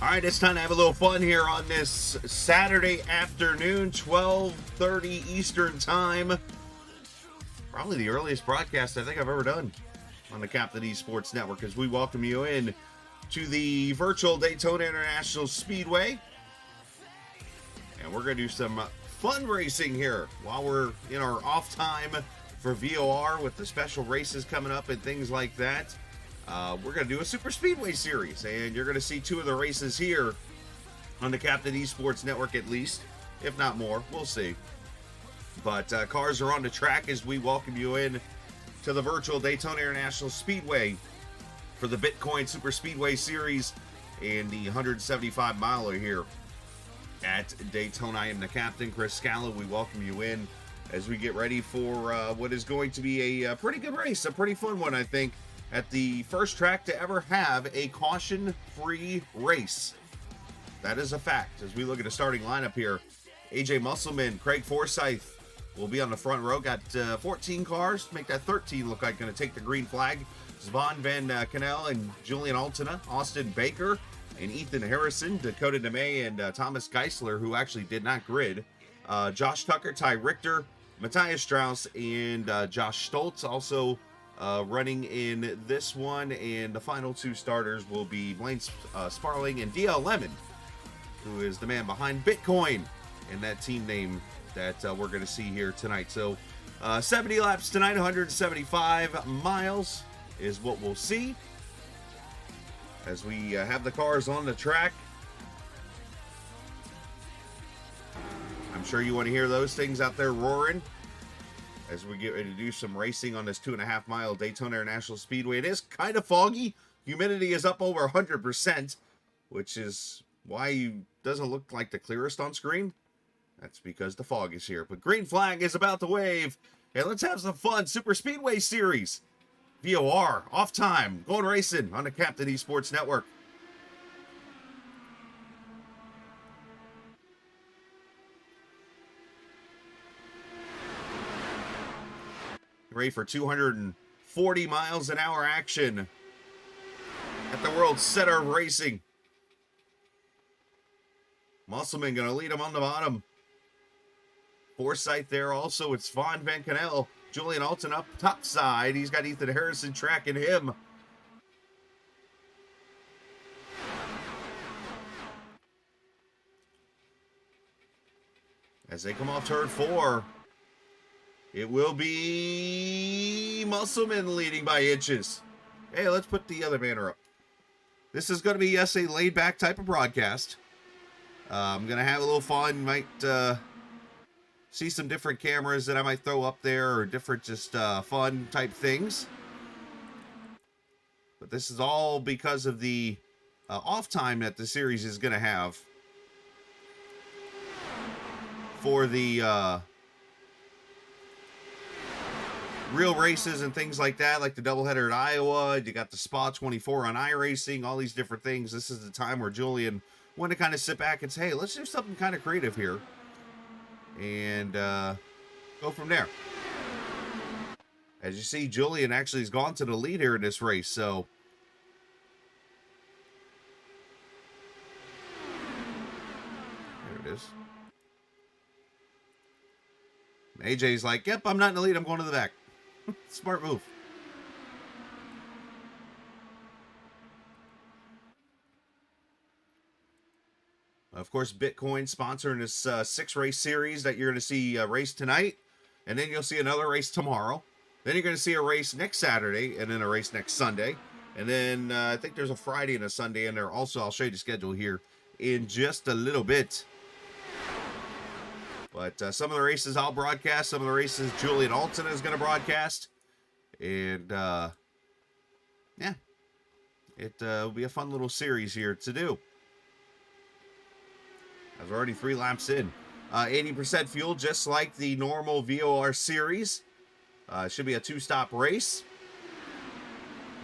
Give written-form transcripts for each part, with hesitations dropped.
All right, it's time to have a little fun here on this Saturday afternoon, 12:30 Eastern Time. Probably the earliest broadcast I think I've ever done on the Captain Esports Network as we welcome you in to the virtual Daytona International Speedway. And we're going to do some fun racing here while we're in our off time for VOR with the special races coming up and things like that. We're going to do a SuperSpeedway series, and you're going to see two of the races here on the Captain Esports Network at least, if not more. We'll see. But cars are on the track as we welcome you in to the virtual Daytona International Speedway for the Bitcoin SuperSpeedway series and the 175-miler here at Daytona. I am the captain, Chris Scala. We welcome you in as we get ready for what is going to be a pretty good race, a pretty fun one, I think, at the first track to ever have a caution-free race. That is a fact. As we look at the starting lineup here, AJ Musselman, Craig Forsyth will be on the front row. Got 14 cars to make that 13 look like going to take the green flag. Svon Van Cannell and Julian Altina, Austin Baker and Ethan Harrison, Dakota DeMay and Thomas Geisler, who actually did not grid. Josh Tucker, Ty Richter, Matthias Strauss, and Josh Stoltz also running in this one. And the final two starters will be Blaine Sparling and DL Lemon, who is the man behind Bitcoin and that team name that we're going to see here tonight. So 70 laps tonight, 175 miles is what we'll see as we have the cars on the track. I'm sure you want to hear those things out there roaring as we get ready to do some racing on this 2.5 mile Daytona International Speedway. It is kind of foggy. Humidity is up over 100%, which is why it doesn't look like the clearest on screen. That's because the fog is here. But green flag is about to wave. And let's have some fun. Super Speedway Series. VOR. Off time. Going racing on the Captain Esports Network. Ready for 240 miles an hour action at the World Center of Racing. Musselman going to lead him on the bottom. Forsyth there also. It's Vaughn Van Cannell. Julian Alton up top side. He's got Ethan Harrison tracking him. As they come off turn 4, it will be Musselman leading by inches. Hey, let's put the other banner up. This is going to be, yes, a laid-back type of broadcast. I'm going to have a little fun. Might see some different cameras that I might throw up there, or different just fun type things. But this is all because of the off time that the series is going to have for the real races and things like that, like the doubleheader at Iowa. You got the Spa 24 on iRacing, all these different things. This is the time where Julian wanted to kind of sit back and say, hey, let's do something kind of creative here and go from there. As you see, Julian actually has gone to the lead here in this race, so there it is. AJ's like, yep, I'm not in the lead. I'm going to the back. Smart move. Of course, Bitcoin sponsoring this 6-race series that you're going to see race tonight. And then you'll see another race tomorrow. Then you're going to see a race next Saturday, and then a race next Sunday. And then I think there's a Friday and a Sunday in there. Also, I'll show you the schedule here in just a little bit. But some of the races I'll broadcast. Some of the races Julian Alton is going to broadcast. And, yeah. It will be a fun little series here to do. I was already 3 laps in. 80% fuel, just like the normal VOR series. Should be a 2-stop race.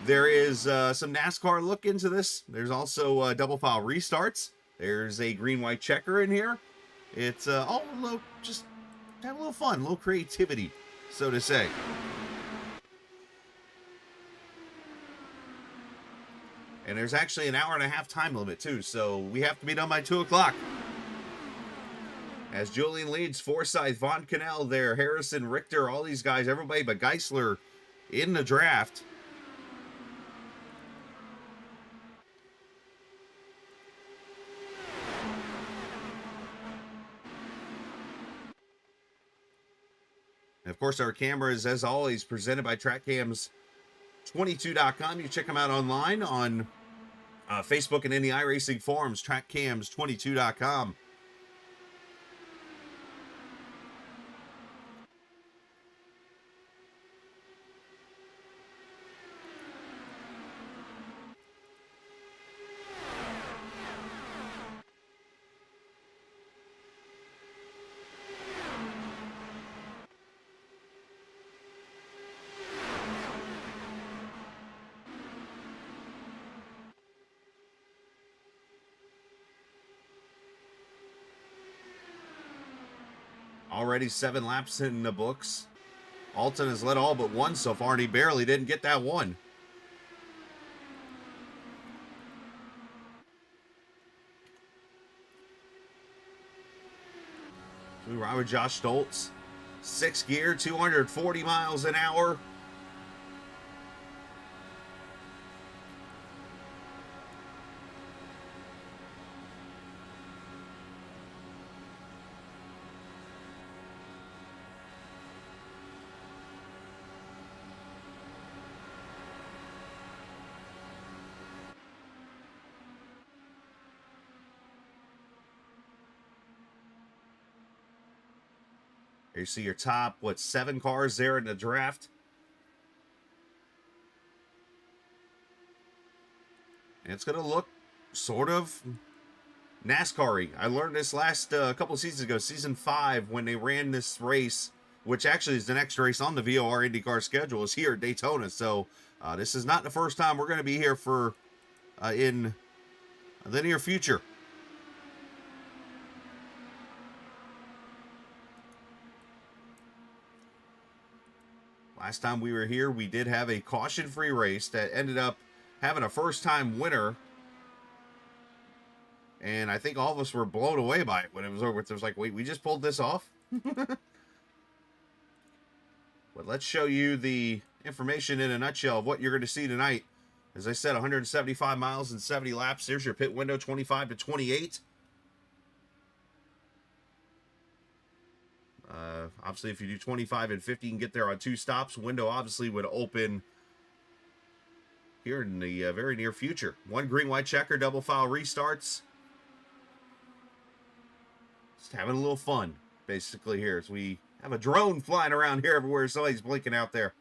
There is some NASCAR look into this. There's also double file restarts. There's a green-white checker in here. It's all a little, just have a little fun, a little creativity, so to say. And there's actually an hour-and-a-half time limit, too, so we have to be done by 2 o'clock. As Julian leads, Forsyth, Von Cannell there, Harrison, Richter, all these guys, everybody but Geisler in the draft. And of course, our cameras, as always, presented by TrackCams22.com. You check them out online on Facebook and in the iRacing forums, TrackCams22.com. Already 7 laps in the books. Alton has led all but 1 so far, and he barely didn't get that 1. We ride with Josh Stoltz. 6 gear, 240 miles an hour. You see your top, 7 cars there in the draft. And it's going to look sort of NASCAR-y. I learned this last couple of seasons ago, season 5, when they ran this race, which actually is the next race on the VOR IndyCar schedule, is here at Daytona. So this is not the first time we're going to be here for in the near future. Last time we were here, we did have a caution-free race that ended up having a first-time winner. And I think all of us were blown away by it when it was over. It was like, wait, we just pulled this off? But let's show you the information in a nutshell of what you're going to see tonight. As I said, 175 miles and 70 laps. There's your pit window, 25 to 28. Obviously, if you do 25 and 50, you can get there on 2 stops. Window obviously would open here in the very near future. 1 green-white checker, double file restarts. Just having a little fun, basically, here. As we have a drone flying around here everywhere. Somebody's blinking out there.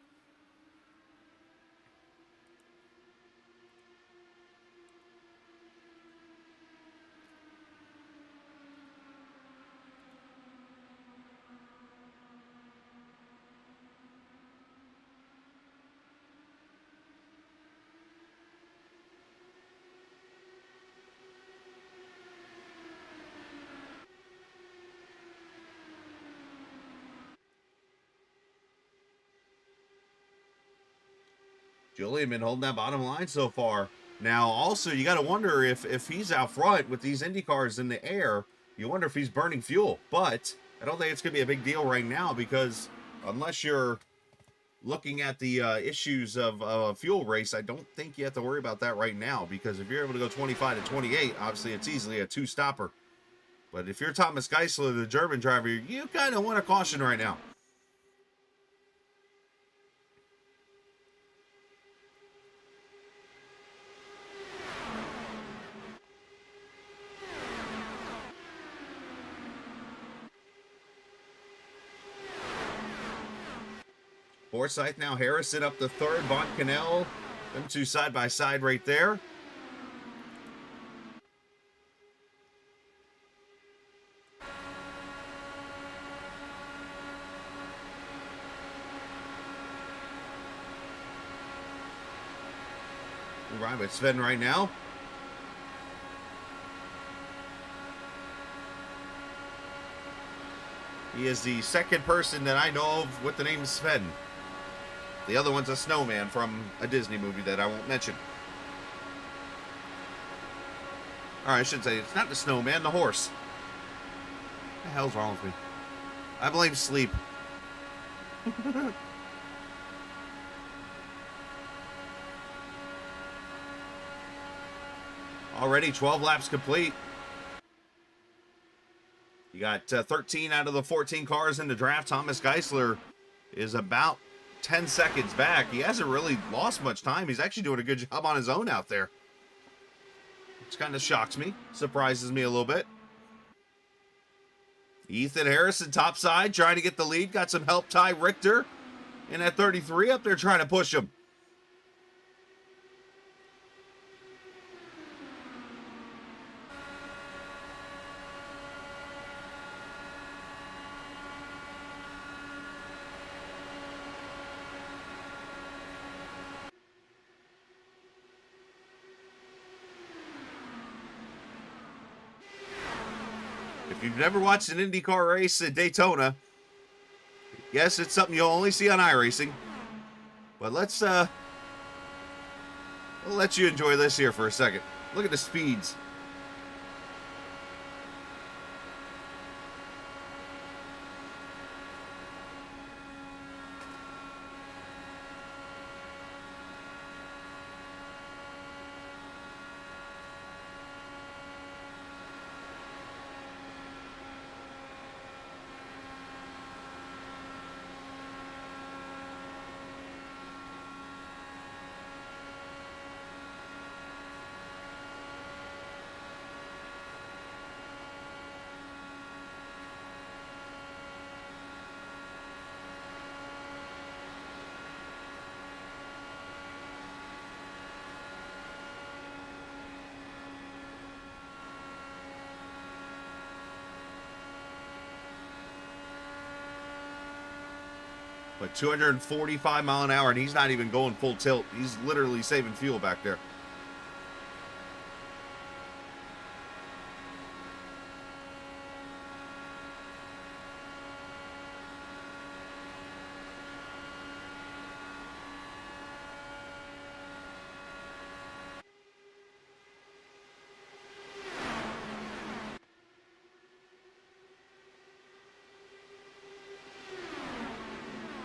Julian been holding that bottom line so far. Now, also, you got to wonder if he's out front with these Indy cars in the air, you wonder if he's burning fuel. But I don't think it's going to be a big deal right now because unless you're looking at the issues of a fuel race, I don't think you have to worry about that right now because if you're able to go 25 to 28, obviously it's easily a two-stopper. But if you're Thomas Geisler, the German driver, you kind of want a caution right now. Forsyth now, Harrison up the third, Von Cannell, them two side by side right there. We're right with Sven right now. He is the second person that I know of with the name Sven. The other one's a snowman from a Disney movie that I won't mention. Or I should say, it's not the snowman, the horse. What the hell's wrong with me? I blame sleep. Already 12 laps complete. You got 13 out of the 14 cars in the draft. Thomas Geisler is about 10 seconds back. He hasn't really lost much time. He's actually doing a good job on his own out there. Which kind of shocks me. Surprises me a little bit. Ethan Harrison topside trying to get the lead. Got some help. Ty Richter in at 33 up there trying to push him. If you've never watched an IndyCar race at Daytona, yes, it's something you'll only see on iRacing. But we'll let you enjoy this here for a second. Look at the speeds. But 245 mile an hour, and he's not even going full tilt. He's literally saving fuel back there.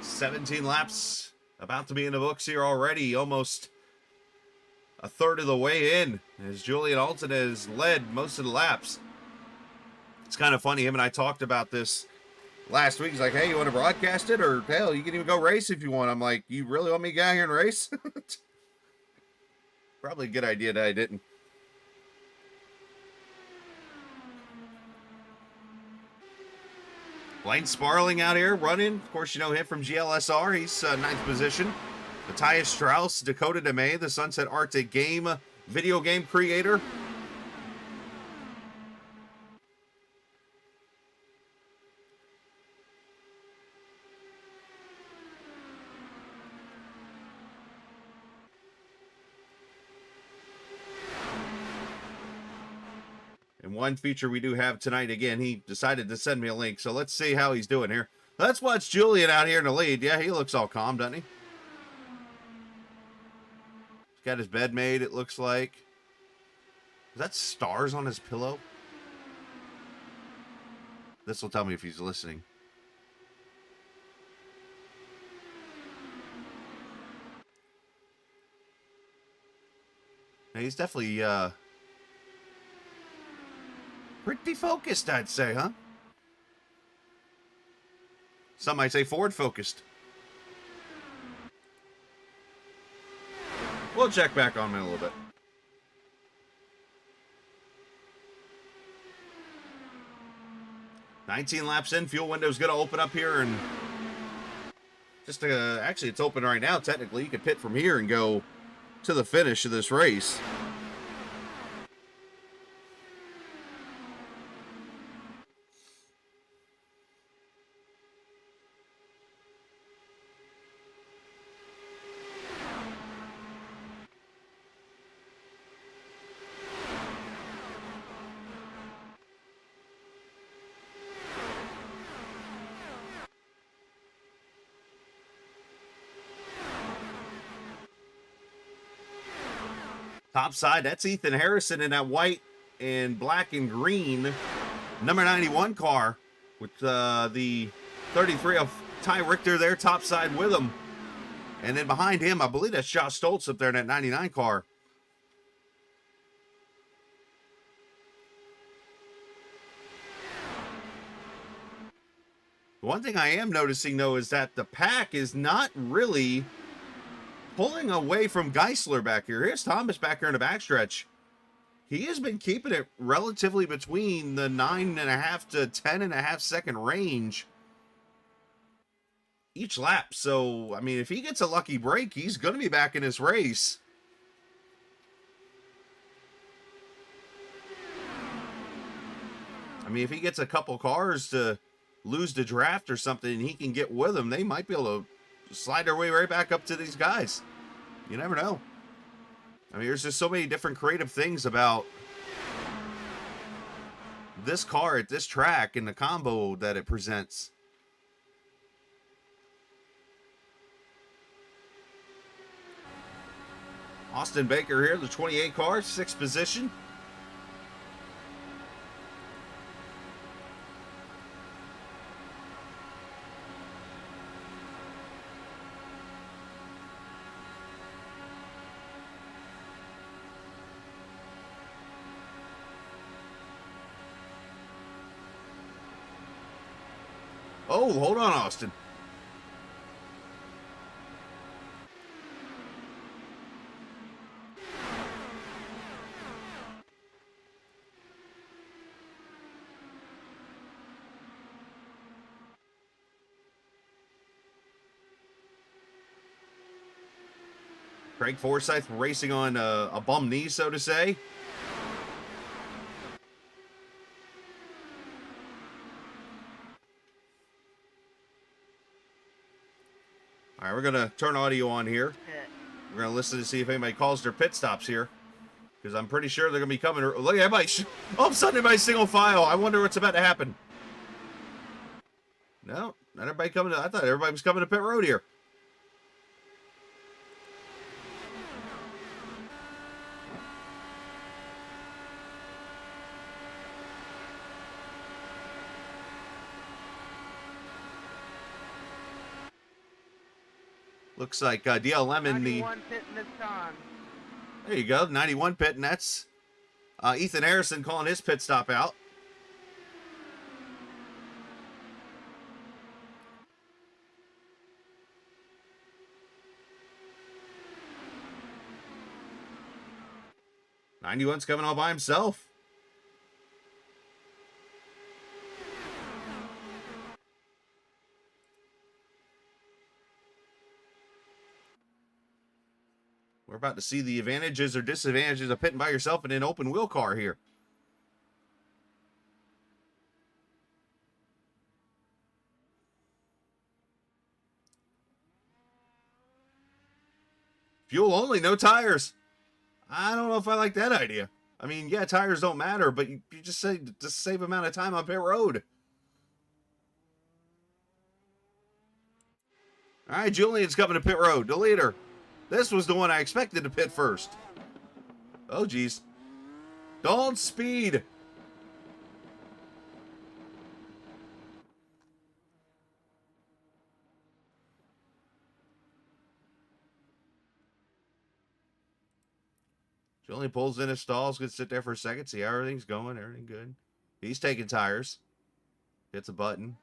$17 laps about to be in the books here already, almost a third of the way in, as Julian Alton has led most of the laps. It's kind of funny, him and I talked about this last week. He's like, hey, you want to broadcast it? Or, hell, you can even go race if you want. I'm like, you really want me to get out here and race? Probably a good idea that I didn't. Blaine Sparling out here running. Of course, you know him from GLSR. He's ninth position. Matthias Strauss, Dakota DeMay, the Sunset Arctic game, video game creator. And one feature we do have tonight, again, he decided to send me a link, so let's see how he's doing here. Let's watch Julian out here in the lead. Yeah, he looks all calm, doesn't he? Got his bed made, it looks like. Is that stars on his pillow? This will tell me if he's listening. Now, he's definitely pretty focused, I'd say, huh? Some might say forward focused. We'll check back on him in a little bit. "19 laps in, fuel window's going to open up here, and just actually it's open right now. Technically, you could pit from here and go to the finish of this race. Top side, that's Ethan Harrison in that white and black and green number 91 car with the 33 of Ty Richter there top side with him. And then behind him, I believe that's Josh Stoltz up there in that 99 car. One thing I am noticing, though, is that the pack is not really pulling away from Geisler back here. Here's Thomas back here in the backstretch. He has been keeping it relatively between the 9.5 to 10.5 second range each lap. So, I mean, if he gets a lucky break, he's going to be back in this race. I mean, if he gets a couple cars to lose the draft or something and he can get with them, they might be able to slide their way right back up to these guys. You never know. I mean, there's just so many different creative things about this car at this track and the combo that it presents. Austin Baker here, the 28 car, 6th position. Oh, hold on, Austin. Craig Forsyth racing on a bum knee, so to say. All right, we're going to turn audio on here. We're going to listen to see if anybody calls their pit stops here. Because I'm pretty sure they're going to be coming. Look at everybody. All of a sudden, everybody's single file. I wonder what's about to happen. No, not everybody coming to. I thought everybody was coming to pit road here. Looks like DL Lemon, the 91 pitting this time. There you go, 91 pit, and that's Ethan Harrison calling his pit stop out. '91's coming all by himself. We're about to see the advantages or disadvantages of pitting by yourself in an open wheel car here. Fuel only, no tires. I don't know if I like that idea. I mean, yeah, tires don't matter, but you just say just save amount of time on pit road. All right, Julian's coming to pit road, the leader. This was the one I expected to pit first. Oh, geez. Don't speed. She only pulls in his stalls, could sit there for a second, see how everything's going, everything good. He's taking tires. Hits a button.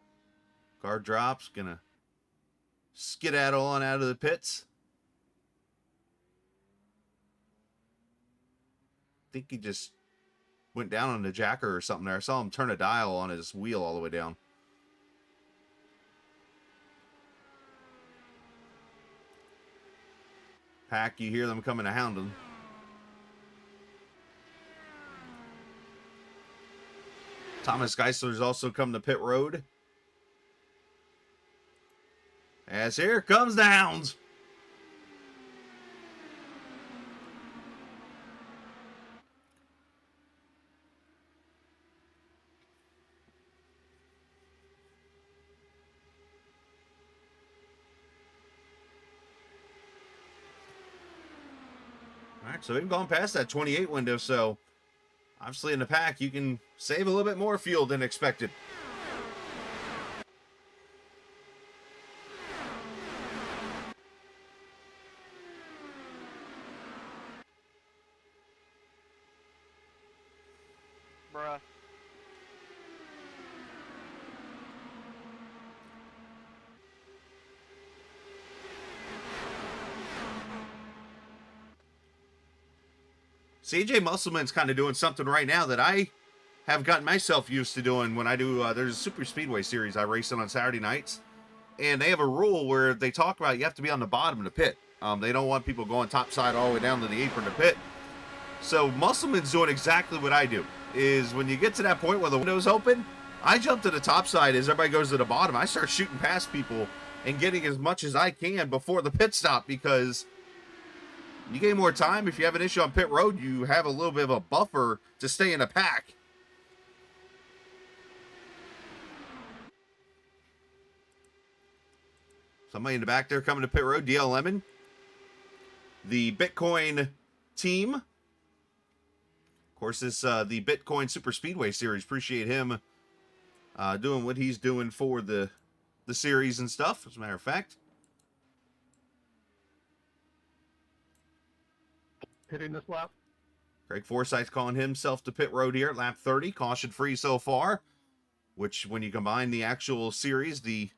Car drops, gonna skedaddle on out of the pits. I think he just went down on the jacker or something there. I saw him turn a dial on his wheel all the way down. Pack, you hear them coming to hound him. Thomas Geisler's also come to pit road. As here comes the hounds. All right, so we've gone past that 28 window, so obviously in the pack you can save a little bit more fuel than expected. Bruh. CJ Musselman's kind of doing something right now that I have gotten myself used to doing when I do, there's a Super Speedway series I race on Saturday nights, and they have a rule where they talk about you have to be on the bottom of the pit. They don't want people going topside all the way down to the apron to pit. So Musselman's doing exactly what I do, is when you get to that point where the window's open, I jump to the top side as everybody goes to the bottom. I start shooting past people and getting as much as I can before the pit stop, because you gain more time. If you have an issue on pit road, you have a little bit of a buffer to stay in a pack. Somebody in the back there coming to pit road, DL Lemon. The Bitcoin team. Of course, this the Bitcoin Super Speedway series. Appreciate him doing what he's doing for the series and stuff, as a matter of fact. Hitting this lap. Craig Forsyth calling himself to pit road here at lap 30. Caution free so far, which when you combine the actual series, the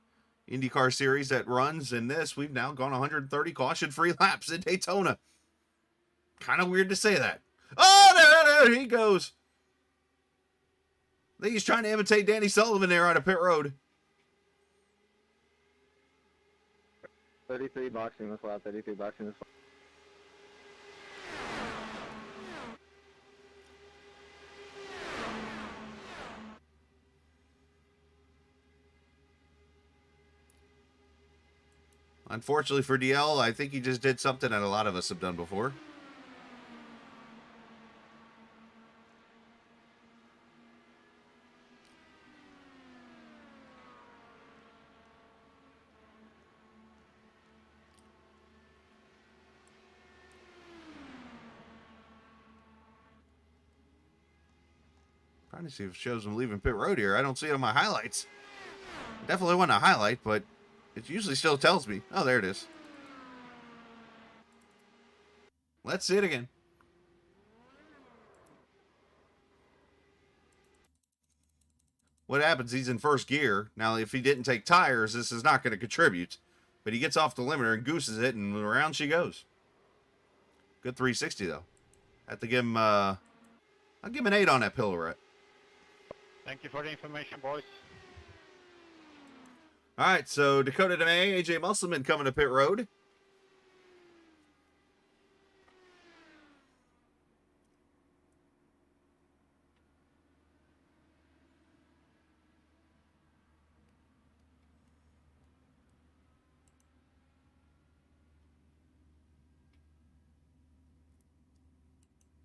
IndyCar series that runs in this, we've now gone 130 caution free laps in Daytona. Kind of weird to say that. Oh, there he goes. I think he's trying to imitate Danny Sullivan there on a pit road. 33 boxing this lap, 33 boxing this lap. Unfortunately for DL, I think he just did something that a lot of us have done before. Trying to see if it shows him leaving pit road here. I don't see it on my highlights. Definitely wasn't a highlight, but it usually still tells me. Oh, there it is. Let's see it again. What happens? He's in first gear. Now, if he didn't take tires, this is not going to contribute. But he gets off the limiter and gooses it, and around she goes. Good 360, though. Have to give him, I'll give him an 8 on that pirouette. Thank you for the information, boys. All right, so Dakota DeMay, AJ Musselman coming to pit road.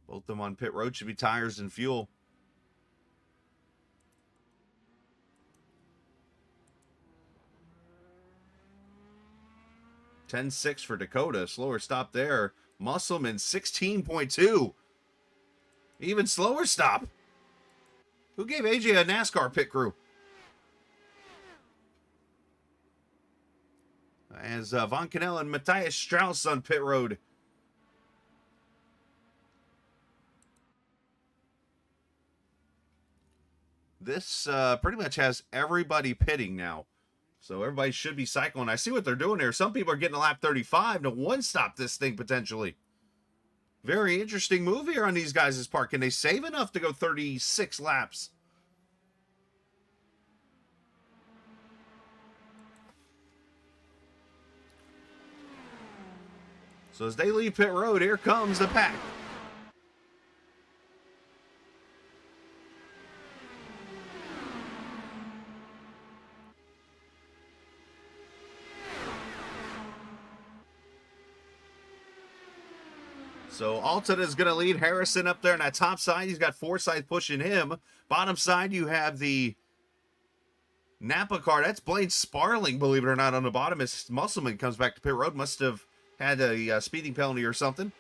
Both of them on pit road should be tires and fuel. 10.6 for Dakota. Slower stop there. Musselman 16.2. Even slower stop. Who gave AJ a NASCAR pit crew? As Von Cannell and Matthias Strauss on pit road. This pretty much has everybody pitting now. So everybody should be cycling. I see what they're doing here. Some people are getting a lap 35 to one-stop this thing potentially. Very interesting move here on these guys' part. Can they save enough to go 36 laps? So as they leave pit road, here comes the pack. So Alton is going to lead Harrison up there on that top side. He's got Forsyth pushing him. Bottom side, you have the Napa car. That's Blaine Sparling, believe it or not, on the bottom. As Musselman comes back to pit road. Must have had a speeding penalty or something.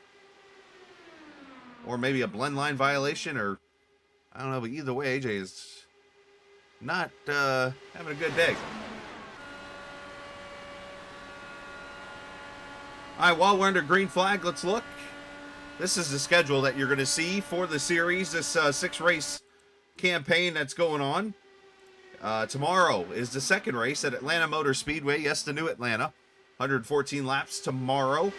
Or maybe a blend line violation, or I don't know. But either way, AJ is not having a good day. All right, while we're under green flag, let's look. This is the schedule that you're going to see for the series, this 6-race campaign that's going on. Tomorrow is the second race at Atlanta Motor Speedway. Yes, the new Atlanta. 114 laps tomorrow.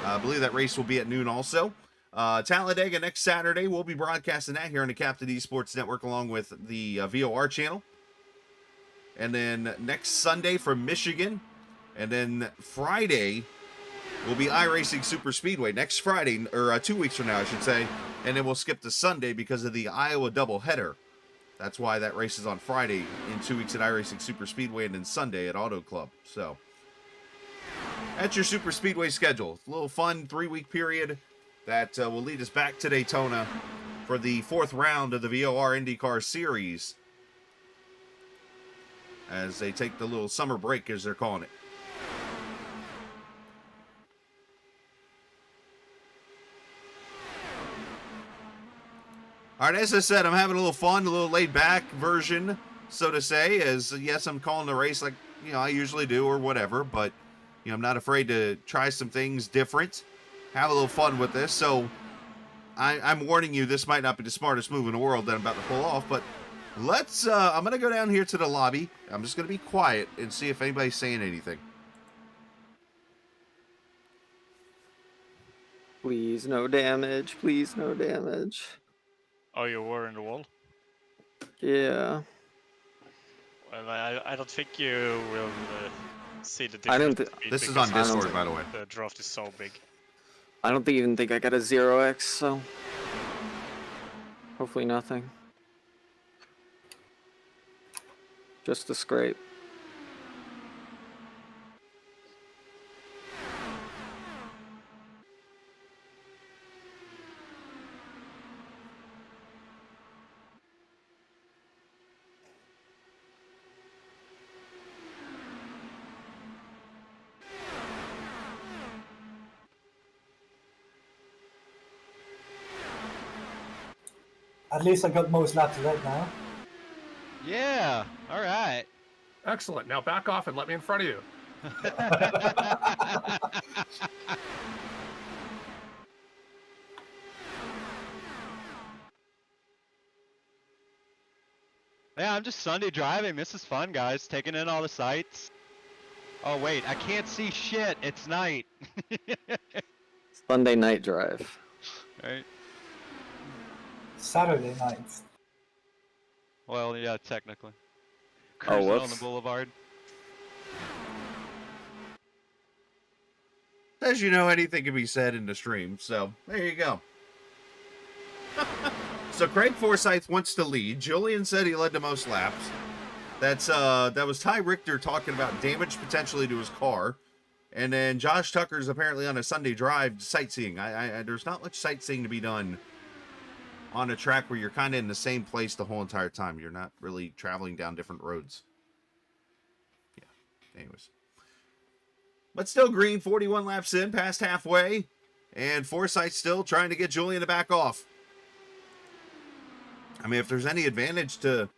I believe that race will be at noon also. Talladega next Saturday. We'll be broadcasting that here on the Captain Esports Network along with the VOR channel. And then next Sunday from Michigan. And then Friday will be iRacing SuperSpeedway next Friday, or 2 weeks from now, I should say. And then we'll skip to Sunday because of the Iowa doubleheader. That's why that race is on Friday in 2 weeks at iRacing SuperSpeedway and then Sunday at Auto Club. So that's your SuperSpeedway schedule. A little fun 3-week period that will lead us back to Daytona for the 4th round of the VOR IndyCar Series as they take the little summer break, as they're calling it. All right, as I said, I'm having a little fun, a little laid-back version, so to say, as, yes, I'm calling the race like, I usually do or whatever, but, I'm not afraid to try some things different, have a little fun with this. So I'm warning you, this might not be the smartest move in the world that I'm about to pull off, but let's, I'm going to go down here to the lobby. I'm just going to be quiet and see if anybody's saying anything. Please, no damage. Please, no damage. Oh, you were in the wall? Yeah. Well, I don't think you will see the I difference. don't. This is on Discord, by the way. The draft is so big. I don't even think I got a 0x. So hopefully nothing. Just a scrape. At least I got most laps right now. Yeah, all right. Excellent. Now back off and let me in front of you. Yeah, I'm just Sunday driving. This is fun, guys. Taking in all the sights. Oh, wait, I can't see shit. It's night. Sunday night drive. Right? Saturday nights. Well, yeah, technically. Oh, Cruising on the whoops. boulevard. As you know, anything can be said in the stream, so there you go. So Craig Forsyth wants to lead. Julian said he led the most laps. That was Ty Richter talking about damage potentially to his car. And then Josh Tucker's apparently on a Sunday drive sightseeing. There's not much sightseeing to be done on a track where you're kind of in the same place the whole entire time. You're not really traveling down different roads. Yeah. Anyways. But still green, 41 laps in, past halfway. And Forsyth still trying to get Julian to back off. I mean, if there's any advantage to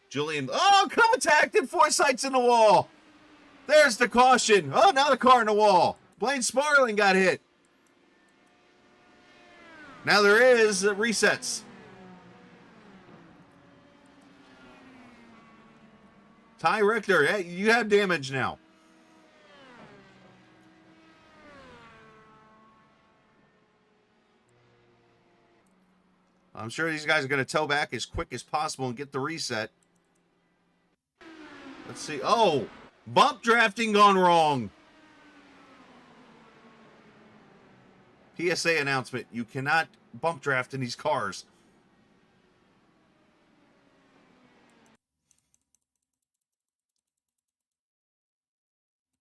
Julian... Oh, contacted! Forsyth's in the wall! There's the caution. Oh, now the car in the wall. Blaine Sparling got hit. Now there is resets. Ty Richter, hey, you have damage now. I'm sure these guys are going to tow back as quick as possible and get the reset. Let's see. Oh, bump drafting gone wrong. PSA announcement. You cannot bump draft in these cars.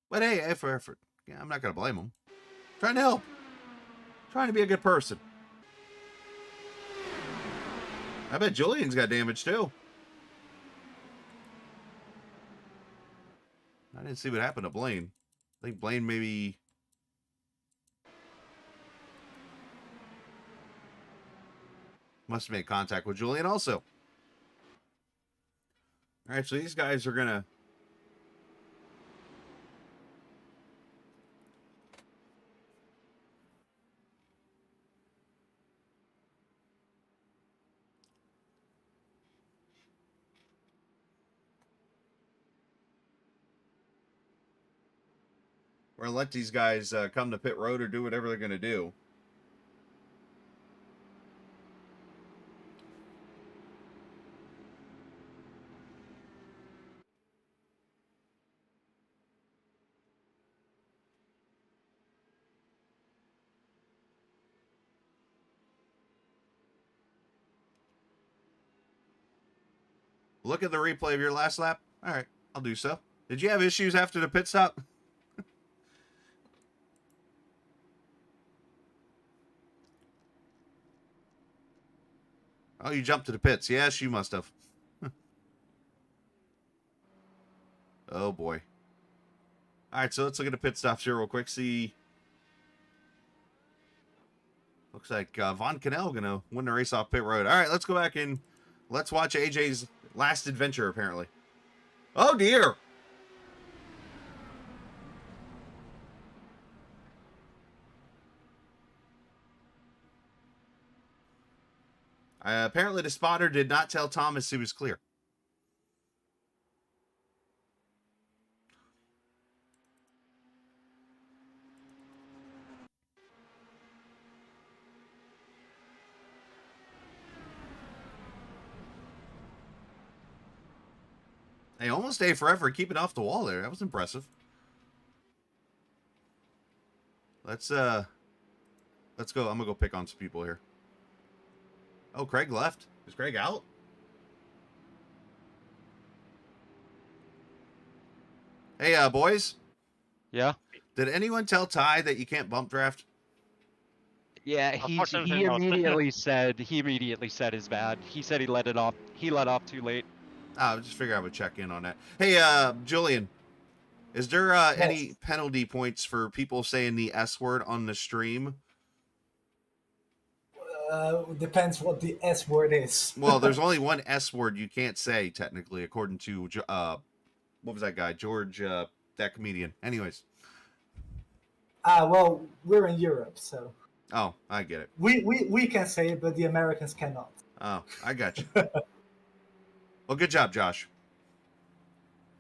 But hey, effort. Yeah, I'm not going to blame them. Trying to help. Trying to be a good person. I bet Julian's got damage too. I didn't see what happened to Blaine. I think Blaine maybe... must have made contact with Julian also. All right, so these guys are going to... We're going to let these guys come to pit road or do whatever they're going to do. Look at the replay of your last lap. All right, I'll do so. Did you have issues after the pit stop? Oh, you jumped to the pits. Yes, you must have. Oh, boy. All right, so let's look at the pit stops here real quick. See. Looks like Von Cannell going to win the race off pit road. All right, let's go back and let's watch AJ's last adventure, apparently. Oh, dear. Apparently, the spotter did not tell Thomas he was clear. Hey, almost A for effort keeping off the wall there. That was impressive. Let's go. I'm gonna go pick on some people here. Oh, Craig left. Is Craig out? Hey, boys. Yeah. Did anyone tell Ty that you can't bump draft? Yeah, Unfortunately he not. immediately said it's bad. He said he let it off. He let off too late. I just figured I would check in on that. Hey, Julian, is there any penalty points for people saying the S word on the stream? Depends what the S word is. Well, there's only one S word you can't say, technically, according to, what was that guy? George, that comedian. Anyways. Well, we're in Europe, so. Oh, I get it. We can say it, but the Americans cannot. Oh, I got you. Well, good job, Josh.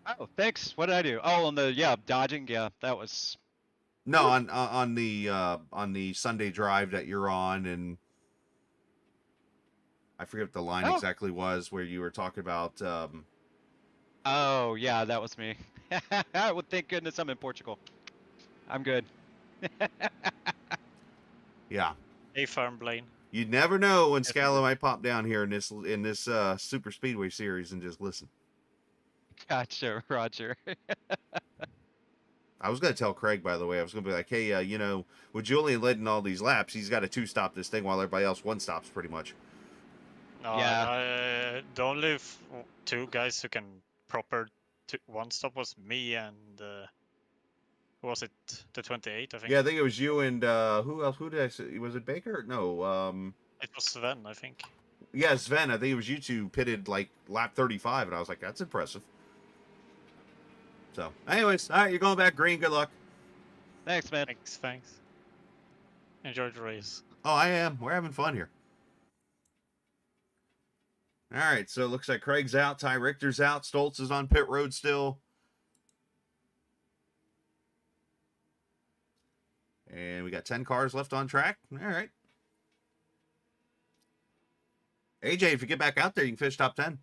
Oh, thanks. What did I do? Oh, on the dodging. Yeah, that was. No, on the Sunday drive that you're on, and I forget what the line exactly was where you were talking about. Oh yeah, that was me. Well, thank goodness I'm in Portugal. I'm good. Yeah. A firm, Blaine. You'd never know when Scala might pop down here in this Super Speedway series and just listen. Gotcha, Roger. I was going to tell Craig, by the way. I was going to be like, hey, with Julian leading all these laps, he's got to two-stop this thing while everybody else one-stops pretty much. No, Yeah. the only two guys who can proper one-stop was me and Who was it? The 28, I think. Yeah, I think it was you and who else? Who did I say? Was it Baker? No. It was Sven, I think. Yeah, Sven. I think it was you two pitted like lap 35, and I was like, that's impressive. So, anyways, all right, you're going back green. Good luck. Thanks, man. Thanks. Enjoy the race. Oh, I am. We're having fun here. All right, so it looks like Craig's out, Ty Richter's out, Stoltz is on pit road still. And we got 10 cars left on track. All right. AJ, if you get back out there, you can finish top 10.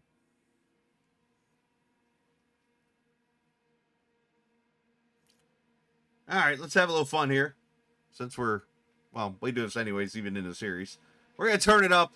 All right, let's have a little fun here. Since we do this anyways, even in the series. We're going to turn it up.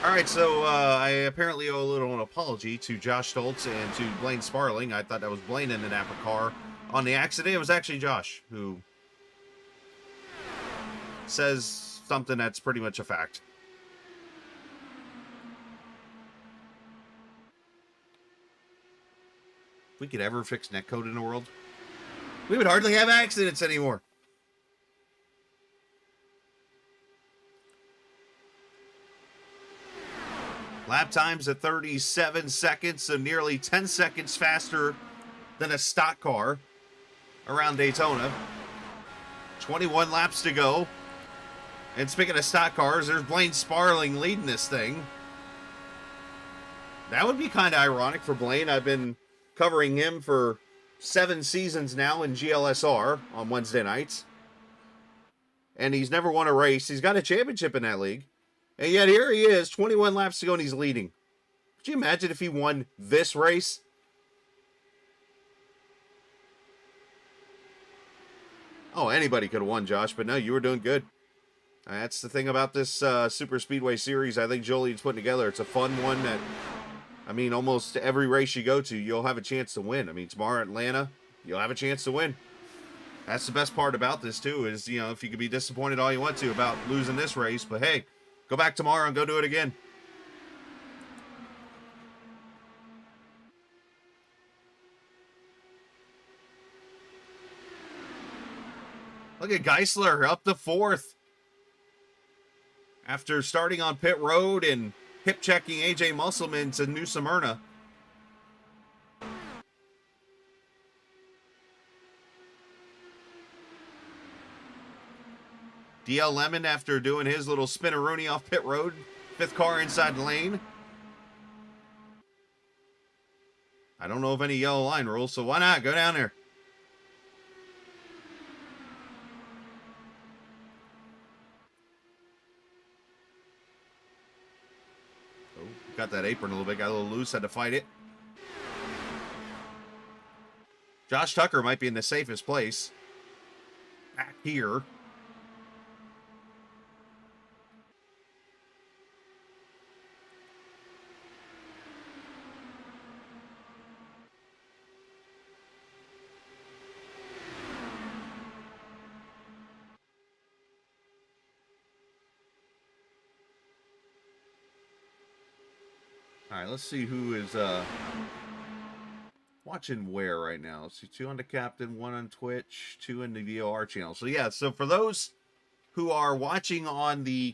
All right, so I apparently owe a little apology to Josh Stoltz and to Blaine Sparling. I thought that was Blaine in the Napa car on the accident. It was actually Josh who says something that's pretty much a fact. If we could ever fix netcode in the world, we would hardly have accidents anymore. Lap times at 37 seconds, so nearly 10 seconds faster than a stock car around Daytona. 21 laps to go. And speaking of stock cars, there's Blaine Sparling leading this thing. That would be kind of ironic for Blaine. I've been covering him for 7 seasons now in GLSR on Wednesday nights. And he's never won a race. He's got a championship in that league. And yet here he is, 21 laps to go, and he's leading. Could you imagine if he won this race? Oh, anybody could have won, Josh, but no, you were doing good. That's the thing about this Super Speedway series I think Jolene's putting together. It's a fun one that, I mean, almost every race you go to, you'll have a chance to win. I mean, tomorrow at Atlanta, you'll have a chance to win. That's the best part about this, too, is, you know, if you could be disappointed all you want to about losing this race, but hey, go back tomorrow and go do it again. Look at Geisler up to 4th. After starting on pit road and hip checking AJ Musselman to New Smyrna. DL Lemon, after doing his little spinneroonie off pit road, 5th car inside the lane. I don't know of any yellow line rules, so why not? Go down there. Oh, got that apron a little bit, got a little loose, had to fight it. Josh Tucker might be in the safest place. Back here. All right, let's see who is watching where right now. Let's see, 2 on the Captain, 1 on Twitch, 2 in the VOR channel. So yeah, so for those who are watching on the